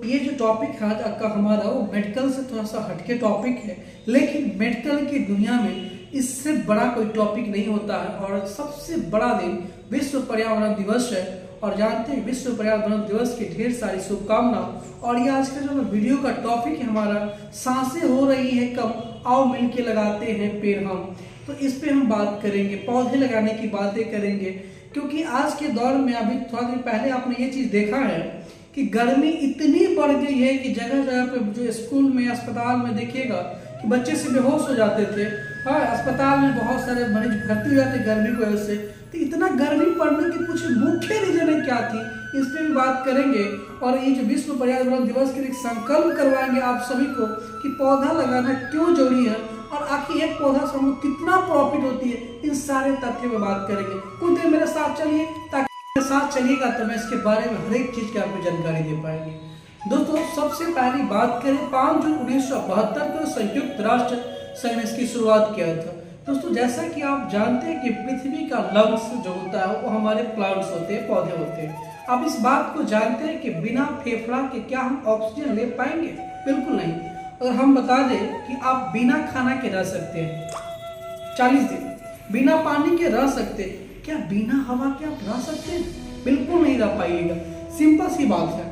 ये जो टॉपिक है आज का हमारा वो मेडिकल से थोड़ा सा हटके टॉपिक है, लेकिन मेडिकल की दुनिया में इससे बड़ा कोई टॉपिक नहीं होता है। और सबसे बड़ा दिन विश्व पर्यावरण दिवस है और जानते हैं विश्व पर्यावरण दिवस की ढेर सारी शुभकामनाएं। और ये आज का जो वीडियो का टॉपिक है हमारा, सांसें हो रही है कम, आओ मिलके लगाते हैं पेड़ हम। तो इस पे हम बात करेंगे, पौधे लगाने की बातें करेंगे, क्योंकि आज के दौर में अभी थोड़ा दिन पहले आपने ये चीज देखा है कि गर्मी इतनी बढ़ गई है कि जगह जगह पे जो स्कूल में अस्पताल में देखिएगा कि बच्चे से बेहोश हो जाते थे। हाँ, अस्पताल में बहुत सारे मरीज भर्ती हो जाते गर्मी की वजह से। तो इतना गर्मी पड़ने की कुछ मुख्य रीजन क्या थी, इस पे भी बात करेंगे। और ये जो विश्व पर्यावरण दिवस के लिए संकल्प करवाएंगे आप सभी को कि पौधा लगाना क्यों जरूरी है और आखिर एक पौधा से हमको कितना प्रॉफिट होती है, इन सारे तथ्यों में बात करेंगे। कुछ देर मेरे साथ चलिए, ताकि मेरे साथ चलिएगा तो मैं इसके बारे में हर एक चीज की आपको जानकारी दे पाएंगे। दोस्तों, सबसे पहली बात करें 5 जून 1972 को संयुक्त राष्ट्र संघ ने इसकी शुरुआत किया था। दोस्तों, जैसा कि आप जानते हैं कि पृथ्वी का लंग्स जो होता है वो हमारे प्लांट्स होते हैं, पौधे होते हैं। आप इस बात को जानते हैं कि बिना फेफड़ा के क्या हम ऑक्सीजन ले पाएंगे? बिल्कुल नहीं। अगर हम बता दें कि आप बिना खाना के रह सकते हैं 40 दिन, बिना पानी के रह सकते हैं, क्या बिना हवा के आप रह सकते हैं? बिल्कुल नहीं रह पाइएगा। सिंपल सी बात है।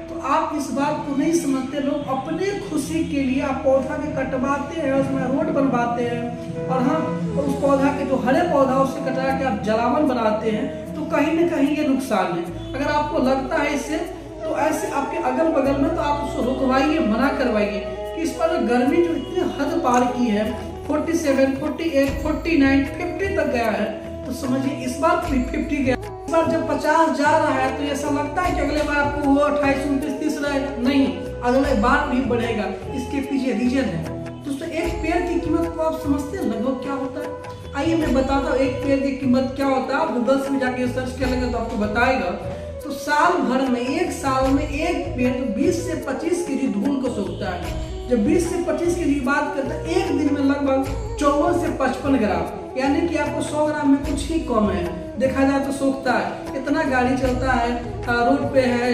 तो आप इस बात को नहीं समझते, लोग अपने खुशी के लिए आप पौधा के कटवाते हैं, उसमें रोड बनवाते हैं और हाँ, उस पौधा के जो हरे पौधा उससे कटवा के आप जलावन बनाते हैं। तो कहीं ना कहीं ये नुकसान है। अगर आपको लगता है इससे, तो ऐसे आपके अगल बगल में तो आप उसको रुकवाइए, मना करवाइए कि इस पर गर्मी जो इतनी हद पार की है, 47, 48, 49, 50 तक गया है। तो समझिए इस बार 50 गया, इस बार जब 50 जा रहा है तो ऐसा लगता है कि अगले बार आपको वो 28, 29, 30 रहेगा। नहीं, अगले बार भी बढ़ेगा। इसके पीछे रीजन है। दोस्तों, एक पेड़ की कीमत को आप समझते हैं लगभग क्या होता है? आइए मैं बताता हूँ एक पेड़ की कीमत क्या होता है। आप गूगल से जाके सर्च करेंगे तो आपको बताएगा। तो साल भर में, एक साल में एक पेड़ 20 से 25 केजी धूल को सोखता है। जब 20 से 25 केजी की बात करते हैं, एक दिन में लगभग 54 से 55 ग्राम, यानी कि आपको 100 ग्राम में कुछ ही कम है देखा जाए तो सोखता है। इतना गाड़ी चलता है, रोड पे है,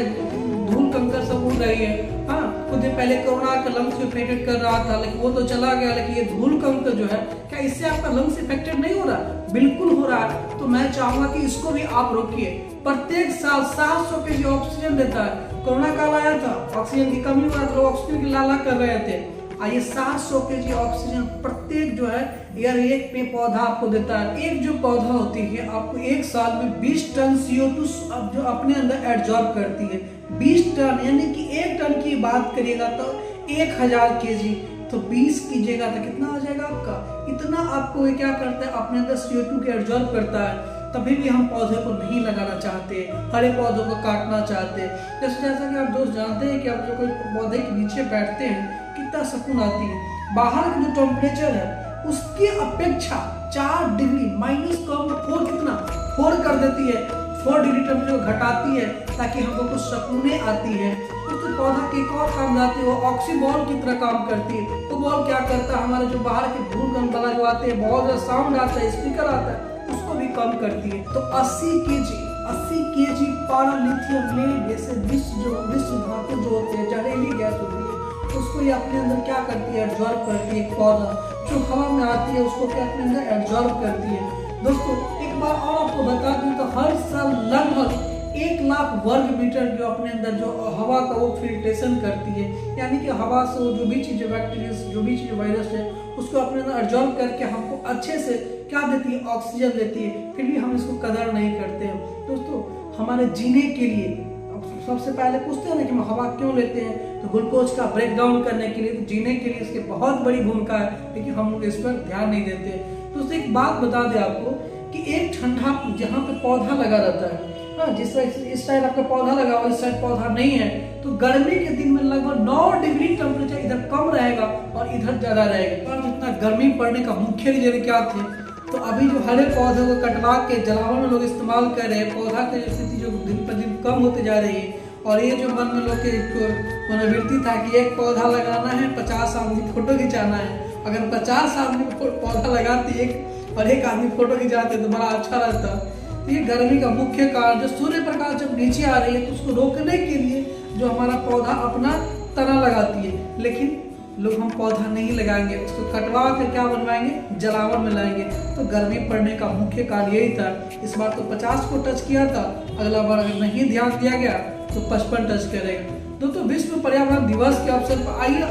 धूल कंकर सब उड़ रही है। हाँ, कुछ दिन पहले कोरोना का लंग्स इफेक्टेड कर रहा था, लेकिन वो तो चला गया। लेकिन ये धूल कंकर जो है, क्या इससे आपका लंग्स इफेक्टेड नहीं हो रहा? बिल्कुल हो रहा है। तो मैं चाहूंगा कि इसको भी आप रोकिए। प्रत्येक साल 700 केजी ऑक्सीजन देता है। कोरोना काल आया था, ऑक्सीजन की कमी हुआ, तो लोग ऑक्सीजन की लाला कर रहे थे। आइए 700 केजी ऑक्सीजन प्रत्येक जो है यार एक पे पौधा आपको देता है। एक जो पौधा होती है आपको एक साल में 20 टन CO2 जो अपने अंदर एब्जॉर्ब करती है। 20 टन, यानी कि 1 टन की बात करिएगा तो 1000 केजी, तो 20 कीजिएगा तो कितना आ जाएगा आपका? इतना आपको ये क्या करता है, अपने अंदर CO2 के एब्जॉर्ब करता है। तभी भी हम पौधे को नहीं लगाना चाहते, हरे पौधों को काटना चाहते। जैसा कि आप दोस्त जानते हैं कि आप जो कोई पौधे के नीचे बैठते हैं कितना सुकून आती है। बाहर का जो टेम्परेचर है उसकी अपेक्षा 4 डिग्री माइनस कम 4 कितना 4 कर देती है। 4 डिग्री टेम्परेचर को घटाती है ताकि हमको कुछ सुकूनें आती है। तो पौधा के एक और काम आती है, वो ऑक्सीबॉल की तरह काम करती है। वो बॉल क्या करता है, हमारे जो बाहर के धूल कण बना जो आते हैं, बहुत ज्यादा साउंड आता है, स्पीकर आता है, उसको भी कम करती है। तो 80 केजी पारालिथियम लेड जैसे विश्व धातु जो होते हैं, जहरीली गैस होती है, उसको ये अपने अंदर क्या करती है, एब्जॉर्ब करती है। एक पौधा जो हवा में आती है उसको क्या अपने अंदर एब्जॉर्ब करती है। दोस्तों, एक बार और आपको बता दूं तो हर साल लगभग 1 लाख वर्ग मीटर जो अपने अंदर जो हवा का वो फिल्ट्रेशन करती है, यानी कि हवा से जो भी चीज बैक्टीरिया, जो भी चीज वायरस है, उसको अपने अंदर एब्जॉर्ब करके हमको अच्छे से क्या देती है, ऑक्सीजन देती है। फिर भी हम इसको कदर नहीं करते हैं। दोस्तों, हमारे जीने के लिए सबसे पहले पूछते हैं ना कि हम हवा क्यों लेते हैं, तो ग्लूकोज का ब्रेक डाउन करने के लिए, तो जीने के लिए इसकी बहुत बड़ी भूमिका है, लेकिन हम लोग इस पर ध्यान नहीं देते। दोस्तों, एक बात बता दें आपको कि एक ठंडा जहाँ पे पौधा लगा रहता है, हाँ, जिस इस साइड आपका पौधा लगा हुआ, इस साइड पौधा नहीं है, तो गर्मी के दिन में लगभग 9 डिग्री टेम्परेचर इधर कम रहेगा और इधर ज्यादा रहेगा। और जितना गर्मी पड़ने का मुख्य रीजन क्या थे, तो अभी जो हरे पौधे को कटवा के जलावन में लोग इस्तेमाल कर रहे हैं, पौधा की स्थिति जो दिन पर दिन कम होते जा रही है। और ये जो मन में लोग के मनोवृत्ति था कि एक पौधा लगाना है, 50 आदमी फोटो खिंचाना है। अगर 50 आदमी पौधा लगाती एक और एक आदमी फोटो खिंचाते तो बड़ा अच्छा रहता। तो ये गर्मी का मुख्य कारण, जो सूर्य प्रकाश जब नीचे आ रही है तो उसको रोकने के लिए जो हमारा पौधा अपना तना लगाती है, लेकिन लोग हम पौधा नहीं लगाएंगे, उसको कटवा कर क्या बनवाएंगे, जलावन में लाएंगे। तो गर्मी पड़ने का मुख्य कारण यही था। इस बार तो 50 को टच किया था, अगला बार अगर नहीं ध्यान दिया गया तो 55 टच करेगा। दोस्तों विश्व पर्यावरण दिवस के अवसर पर आइए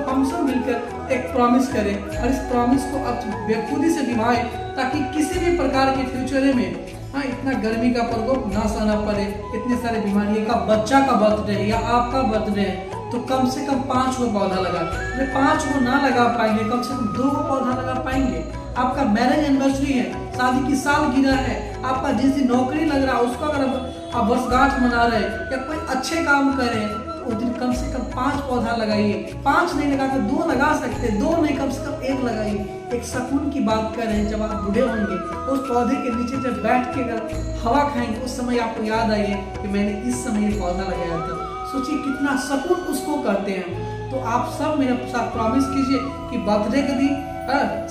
हम सब मिलकर एक प्रॉमिस करें और इस प्रॉमिस को आप बेखुदी से निभाएं, ताकि किसी भी प्रकार के फ्यूचर में इतना गर्मी का प्रकोप ना सहना पड़े। इतनी सारी बीमारियों का बच्चा का बर्थडे है या आपका बर्थडे है तो कम से कम 5 को पौधा लगा। जब 5 को ना लगा पाएंगे, कम से कम 2 को पौधा लगा पाएंगे। आपका मैरिज एनिवर्सरी है, शादी की सालगिरह है, आपका जिस दिन नौकरी लग रहा है उसका अगर आप वर्षगांठ मना रहे हैं या कोई अच्छे काम कर रहे हैं तो उस दिन कम से कम 5 पौधा लगाइए। 5 नहीं लगा तो 2 लगा सकते, 2 नहीं कम से कम 1 लगाइए। एक सुकून की बात कर रहे हैं, जब आप बूढ़े होंगे उस पौधे के नीचे जब बैठ के अगर हवा खाएंगे उस समय आपको याद आइए कि मैंने इस समय ये पौधा लगाया था। सोचिए कितना सुकून उसको करते हैं। तो आप सब मेरे साथ प्रॉमिस कीजिए कि बर्थडे के दिन,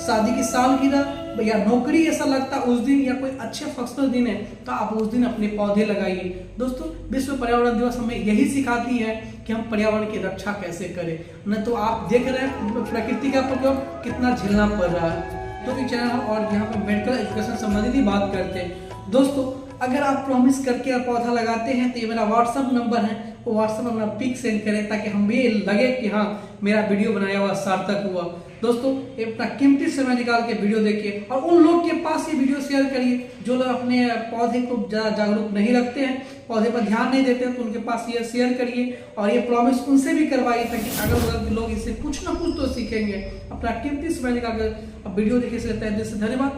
शादी की सालगिरह या नौकरी ऐसा लगता उस दिन या कोई अच्छे फंक्शनल दिन है तो आप उस दिन अपने पौधे लगाइए। दोस्तों विश्व पर्यावरण दिवस हमें यही सिखाती है कि हम पर्यावरण की रक्षा कैसे करें, न तो आप देख रहे हैं प्रकृति का प्रकोप कितना झेलना पड़ रहा है। तो एक चैनल और यहाँ पे मेडिकल एजुकेशन संबंधित ही बात करते हैं। दोस्तों अगर आप प्रॉमिस करके पौधा लगाते हैं तो ये मेरा व्हाट्सअप नंबर है, वो व्हाट्सअप अपना पिक सेंड करें ताकि हम भी लगे कि हाँ मेरा वीडियो बनाया हुआ सार्थक हुआ। दोस्तों ये अपना कीमती समय निकाल के वीडियो देखिए और उन लोग के पास ये वीडियो शेयर करिए जो लोग अपने पौधे को जागरूक नहीं रखते हैं, पौधे पर ध्यान नहीं देते हैं, तो उनके पास ये शेयर करिए और ये प्रॉमिस उनसे भी करवाइए ताकि अगर लोग इससे कुछ ना कुछ तो सीखेंगे। अपना कीमती समय निकाल कर वीडियो देखिए। धन्यवाद।